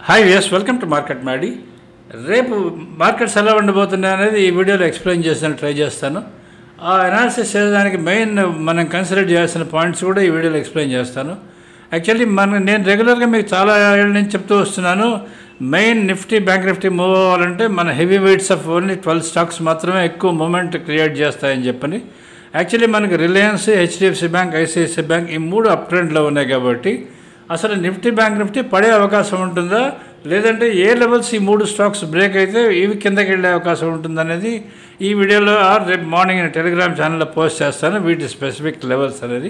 Hi ఎస్ welcome to market మాడి. రేపు మార్కెట్స్ ఎలా ఉండబోతున్నాయి అనేది ఈ వీడియోలో ఎక్స్ప్లెయిన్ చేస్తాను, ట్రై చేస్తాను. ఆ అనాలిసిస్ చేయడానికి మెయిన్ మనం కన్సిడర్ చేయాల్సిన పాయింట్స్ కూడా ఈ వీడియోలో ఎక్స్ప్లెయిన్ చేస్తాను. యాక్చువల్లీ నేను రెగ్యులర్గా మీకు చాలా ఏళ్ళ నుంచి చెప్తూ వస్తున్నాను, main Nifty bank Nifty move అవ్వాలంటే మన heavy weights of only 12 stocks మాత్రమే ఎక్కువ మూమెంట్ క్రియేట్ చేస్తాయని చెప్పని. యాక్చువల్లీ మనకి Reliance, HDFC bank, ICICI bank ఈ మూడు అప్ ట్రెండ్లో ఉన్నాయి కాబట్టి అసలు నిఫ్టీ బ్యాంక్ నిఫ్టీ పడే అవకాశం ఉంటుందా, లేదంటే ఏ లెవెల్స్ ఈ మూడు స్టాక్స్ బ్రేక్ అయితే ఇవి కిందకి వెళ్ళే అవకాశం ఉంటుందనేది ఈ వీడియోలో రేపు మార్నింగ్ టెలిగ్రామ్ ఛానల్లో పోస్ట్ చేస్తాను, వీటి స్పెసిఫిక్ లెవెల్స్ అనేది.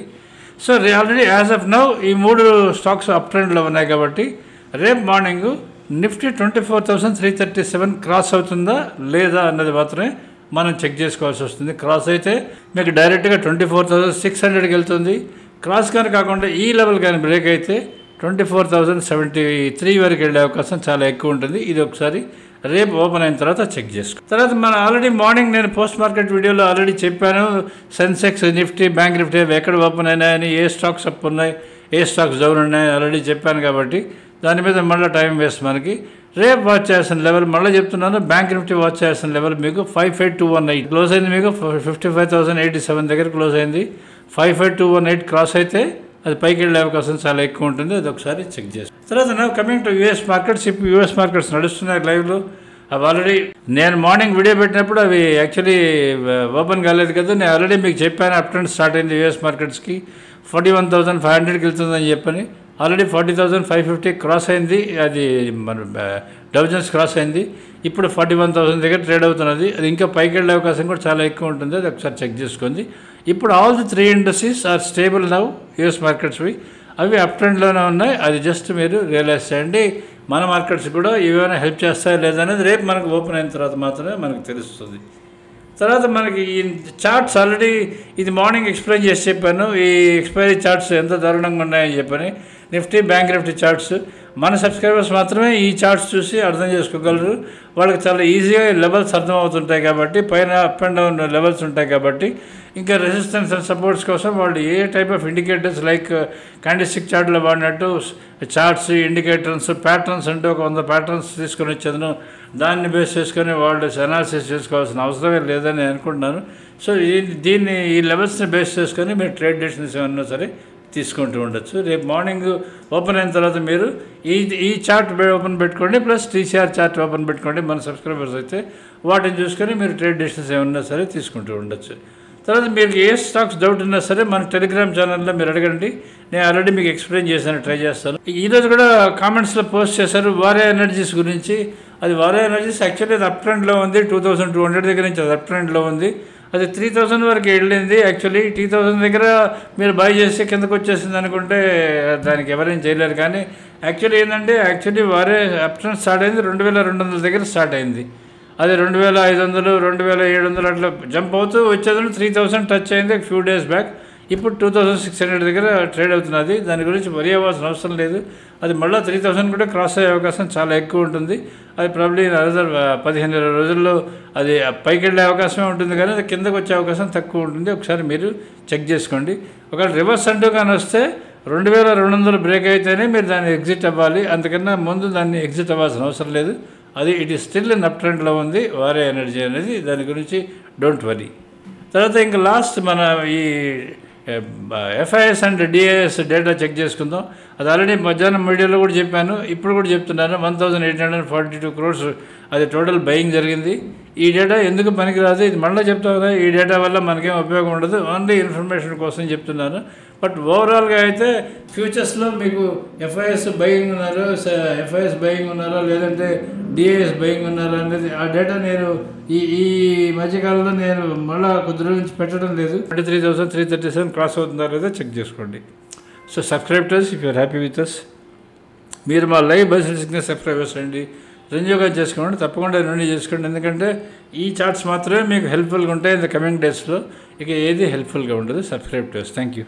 So already as of now ఈ మూడు స్టాక్స్ అప్ ట్రెండ్లో ఉన్నాయి కాబట్టి రేపు మార్నింగ్ నిఫ్టీ 24,337 క్రాస్ అవుతుందా లేదా అన్నది మాత్రమే మనం చెక్ చేసుకోవాల్సి వస్తుంది. క్రాస్ అయితే మీకు డైరెక్ట్గా 24,600కి వెళ్తుంది. క్రాస్ కానీ కాకుండా ఈ లెవెల్ కానీ బ్రేక్ అయితే 24,073 వరకు వెళ్ళే అవకాశం చాలా ఎక్కువ ఉంటుంది. ఇది ఒకసారి రేపు ఓపెన్ అయిన తర్వాత చెక్ చేసుకో. తర్వాత మన ఆల్రెడీ మార్నింగ్ నేను పోస్ట్ మార్కెట్ వీడియోలో ఆల్రెడీ చెప్పాను, సెన్సెక్స్, నిఫ్టీ, బ్యాంక్ నిఫ్టీ ఎక్కడ ఓపెన్ అయినాయని, ఏ స్టాక్స్ అప్ ఉన్నాయి, ఏ స్టాక్స్ డౌన్ ఉన్నాయని ఆల్రెడీ చెప్పాను కాబట్టి దాని మీద మళ్ళీ టైం వేస్ట్ మనకి. రేపు వాచ్ చేయాల్సిన లెవెల్ మళ్ళీ చెప్తున్నాను, బ్యాంక్ నిఫ్టీ వాచ్ చేయాల్సిన లెవెల్ మీకు 55,218 క్లోజ్ అయింది, మీకు 55,087 దగ్గర క్లోజ్ అయింది. 55,218 క్రాస్ అయితే అది పైకి వెళ్ళే అవకాశం చాలా ఎక్కువ ఉంటుంది, అది ఒకసారి చెక్ చేస్తాను. తర్వాత కమింగ్ టు యూఎస్ మార్కెట్స్. ఇప్పుడు యూఎస్ మార్కెట్స్ నడుస్తున్నాయి లైవ్లో. అవి ఆల్రెడీ నేను మార్నింగ్ వీడియో పెట్టినప్పుడు అవి యాక్చువల్లీ ఓపెన్ కాలేదు కదా, నేను ఆల్రెడీ మీకు చెప్పాను అప్ ట్రెండ్ స్టార్ట్ అయింది యూఎస్ మార్కెట్స్కి 41,500కి వెళ్తుందని చెప్పని. ఆల్రెడీ 40,550 క్రాస్ అయింది, అది మన డౌజన్స్ క్రాస్ అయింది. ఇప్పుడు 41,000 దగ్గర ట్రేడ్ అవుతున్నది, అది ఇంకా పైకి వెళ్ళే అవకాశం కూడా చాలా ఎక్కువ ఉంటుంది, అది ఒకసారి చెక్ చేసుకోండి. ఇప్పుడు all the 3 industries are stable now US మార్కెట్స్వి, అవి అప్ ట్రెండ్లోనే ఉన్నాయి. అది జస్ట్ మీరు రియలైజ్ చేయండి. మన మార్కెట్స్ కూడా ఏమైనా హెల్ప్ చేస్తాయా లేదనేది రేపు మనకు ఓపెన్ అయిన తర్వాత మాత్రమే మనకు తెలుస్తుంది. తర్వాత మనకి ఈ చార్ట్స్ ఆల్రెడీ ఇది మార్నింగ్ ఎక్స్ప్లెయిన్ చేసి చెప్పాను, ఈ ఎక్స్పైరీ చార్ట్స్ ఎంత దారుణంగా ఉన్నాయని చెప్పని. నిఫ్టీ బ్యాంక్ నిఫ్టీ చార్ట్స్ మన సబ్స్క్రైబర్స్ మాత్రమే ఈ చార్ట్స్ చూసి అర్థం చేసుకోగలరు. వాళ్ళకి చాలా ఈజీగా లెవెల్స్ అర్థమవుతుంటాయి కాబట్టి, పైన అప్ అండ్ డౌన్ లెవెల్స్ ఉంటాయి కాబట్టి, ఇంకా రెసిస్టెన్స్ అండ్ సపోర్ట్స్ కోసం వాళ్ళు ఏ type of indicators like candlestick చార్ట్లో వాడినట్టు చార్ట్స్, ఇండికేటర్స్, ప్యాటర్న్స్ అంటూ ఒక 100 ప్యాటర్న్స్ తీసుకొని వచ్చేదను, దాన్ని బేస్ చేసుకొని వాళ్ళు అనాలిసిస్ చేసుకోవాల్సిన అవసరమే లేదని నేను అనుకుంటున్నాను. సో దీన్ని ఈ లెవెల్స్ని బేస్ చేసుకొని మీరు ట్రేడ్ డెసిషన్స్ ఏమన్నా సరే తీసుకుంటూ ఉండొచ్చు. రేపు మార్నింగ్ ఓపెన్ అయిన తర్వాత మీరు ఈ చార్ట్ ఓపెన్ పెట్టుకోండి, ప్లస్ టీసీఆర్ చార్ట్ ఓపెన్ పెట్టుకోండి. మన సబ్స్క్రైబర్స్ అయితే వాటిని చూసుకొని మీరు ట్రేడ్ డెసిషన్స్ ఏమన్నా సరే తీసుకుంటూ ఉండొచ్చు. తర్వాత మీకు ఏ స్టాక్స్ డౌట్ ఉన్నా సరే మన టెలిగ్రామ్ ఛానల్లో మీరు అడగండి, నేను ఆల్రెడీ మీకు ఎక్స్ప్లెయిన్ చేశాను, ట్రై చేస్తాను. ఈరోజు కూడా కామెంట్స్లో పోస్ట్ చేశారు వారే ఎనర్జీస్ గురించి. అది వారే ఎనర్జీస్ యాక్చువల్లీ అది అప్ ట్రెండ్లో ఉంది, 2,200 దగ్గర నుంచి అది అప్ ట్రెండ్లో ఉంది. అది 3,000 వరకు వెళ్ళింది. యాక్చువల్లీ 3,000 దగ్గర మీరు బై చేసి కిందకు వచ్చేసింది అనుకుంటే దానికి ఎవరేం చేయలేరు. కానీ యాక్చువల్లీ ఏంటంటే వారే అప్ ట్రెండ్ స్టార్ట్ అయింది 2,200 దగ్గర స్టార్ట్ అయింది. అది 2,500, 2,700 అట్లా జంప్ అవుతూ వచ్చేదని 3,000 టచ్ అయింది ఫ్యూ డేస్ బ్యాక్. ఇప్పుడు 2,600 దగ్గర ట్రేడ్ అవుతున్నది. దాని గురించి వరి అవ్వాల్సిన అవసరం లేదు. అది మళ్ళీ 3,000 కూడా క్రాస్ అయ్యే అవకాశం చాలా ఎక్కువ ఉంటుంది. అది ప్రాబ్లీ అనదర్ 15 రోజుల్లో అది పైకి వెళ్ళే అవకాశమే ఉంటుంది, కానీ అది కిందకు వచ్చే అవకాశం తక్కువ ఉంటుంది. ఒకసారి మీరు చెక్ చేసుకోండి. ఒకవేళ రివర్స్ అంటూ కానీ వస్తే 2,200 బ్రేక్ అయితేనే మీరు దాన్ని ఎగ్జిట్ అవ్వాలి, అంతకన్నా ముందు దాన్ని ఎగ్జిట్ అవ్వాల్సిన అవసరం లేదు. అది it is still in up ట్రెండ్లో ఉంది వారే ఎనర్జీ అనేది, దాని గురించి డోంట్ వరీ. తర్వాత ఇంకా లాస్ట్ మన ఈ FIS and DIS data check చేసుకుందాం. అది ఆల్రెడీ మధ్యాహ్నం మీడియాలో కూడా చెప్పాను, ఇప్పుడు కూడా చెప్తున్నాను. 1,842 crores అది టోటల్ బయింగ్ జరిగింది. ఈ డేటా ఎందుకు పనికిరాదు, ఇది మళ్ళీ చెప్తా కదా, ఈ డేటా వల్ల మనకేం ఉపయోగం ఉండదు, ఓన్లీ ఇన్ఫర్మేషన్ కోసం చెప్తున్నాను. బట్ ఓవరాల్గా అయితే ఫ్యూచర్స్లో మీకు ఎఫ్ఐఎస్ బయింగ్ ఉన్నారో, ఎఫ్ఐఎస్ బయింగ్ ఉన్నారో లేదంటే డిఐఎస్ బయింగ్ ఉన్నారో అనేది ఆ డేటా నేను ఈ మధ్యకాలంలో నేను మళ్ళీ కొద్ది రోజుల నుంచి పెట్టడం లేదు. 23,337 క్రాస్ అవుతుందా లేదా చెక్ చేసుకోండి. So subscribe to us if you're happy with us. మీరు మా లైవ్ బైసిక్స్ని సబ్స్క్రైబర్స్ అండి, రెన్యూగా చేసుకోండి, తప్పకుండా రెన్యూ చేసుకోండి. ఎందుకంటే ఈ చార్ట్స్ మాత్రమే మీకు హెల్ప్ఫుల్గా ఉంటాయి ఇన్ ద కమింగ్ డేస్లో, ఇక ఏది హెల్ప్ఫుల్గా ఉండదు. Subscribe to us. Thank you.